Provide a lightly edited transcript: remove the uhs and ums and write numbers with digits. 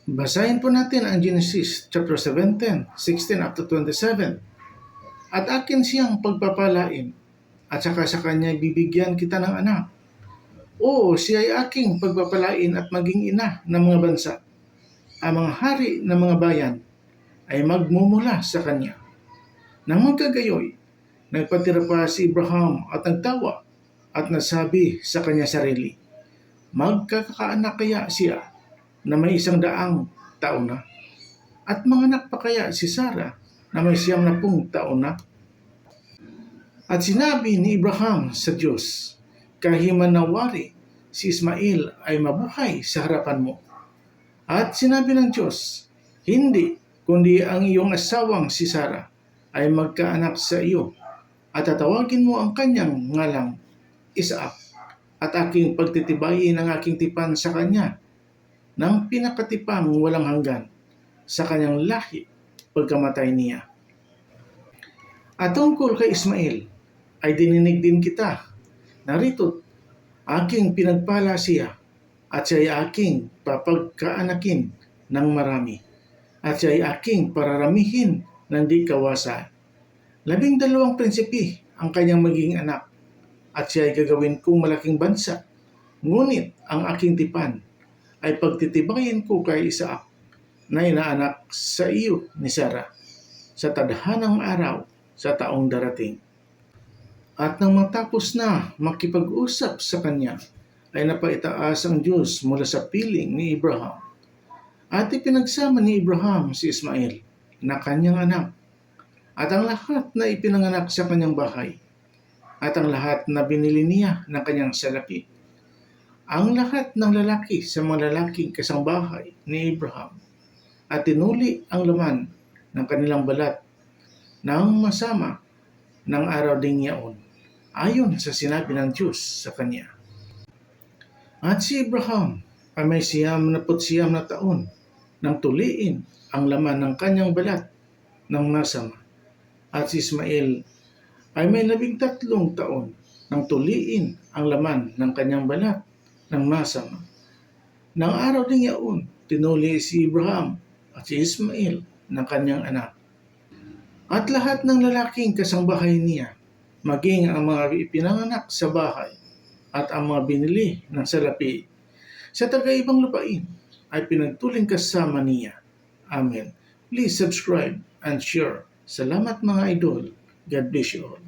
Basahin po natin ang Genesis chapter 17, 16 up to 27. At akin siyang pagpapalain, at saka sa kanya bibigyan kita ng anak. Oo, siya ay aking pagpapalain at maging ina ng mga bansa. Ang mga hari ng mga bayan ay magmumula sa kanya. Nang magkagayoy, nagpatira pa si Abraham at nagtawa at nasabi sa kanya sarili, magkakaanak kaya siya na may 100 taon na? At manganak pa kaya si Sarah na may 90 taon na? At sinabi ni Abraham sa Diyos, kahimanawari si Ismael ay mabuhay sa harapan mo. At sinabi ng Diyos, hindi, kundi ang iyong asawang si Sarah ay magkaanak sa iyo, at tatawagin mo ang kanyang ngalang Isaac, at aking pagtitibayin ang aking tipan sa kanya ng pinakatipang walang hanggan sa kanyang lahi pagkamatay niya. At tungkol kay Ismael, ay dininig din kita. Narito't aking pinagpala siya, at siya ay aking papagkaanakin ng marami, at siya ay aking pararamihin ng di kawasan. 12 prinsipi ang kanyang magiging anak, at siya ay gagawin kong malaking bansa. Ngunit ang aking tipan ay pagtitibayin ko kay Isaac na inaanak sa iyo ni Sarah sa tadhanang araw sa taong darating. At nang matapos na makipag-usap sa kanya, ay napaitaas ang Diyos mula sa piling ni Abraham. At ipinagsama ni Abraham si Ismael na kanyang anak, at ang lahat na ipinanganak sa kanyang bahay, at ang lahat na binili niya ng kanyang salapi. Ang lahat ng lalaki sa mga lalaking kasambahay ni Abraham, at tinuli ang laman ng kanilang balat ng masama ng araw ding yaon, ayon sa sinabi ng Diyos sa kanya. At si Abraham ay may 99 na taon nang tuliin ang laman ng kanyang balat ng masama. At si Ismael ay may 13 taon nang tuliin ang laman ng kanyang balat ng masama. Nang araw ding yaon, tinuli si Abraham at si Ismael ng kanyang anak. At lahat ng lalaking kasambahay niya, maging ang mga ipinanganak sa bahay at ang mga binili ng salapi sa tagaibang lupain, ay pinagtuling kasama niya. Amen. Please subscribe and share. Salamat mga idol. God bless you all.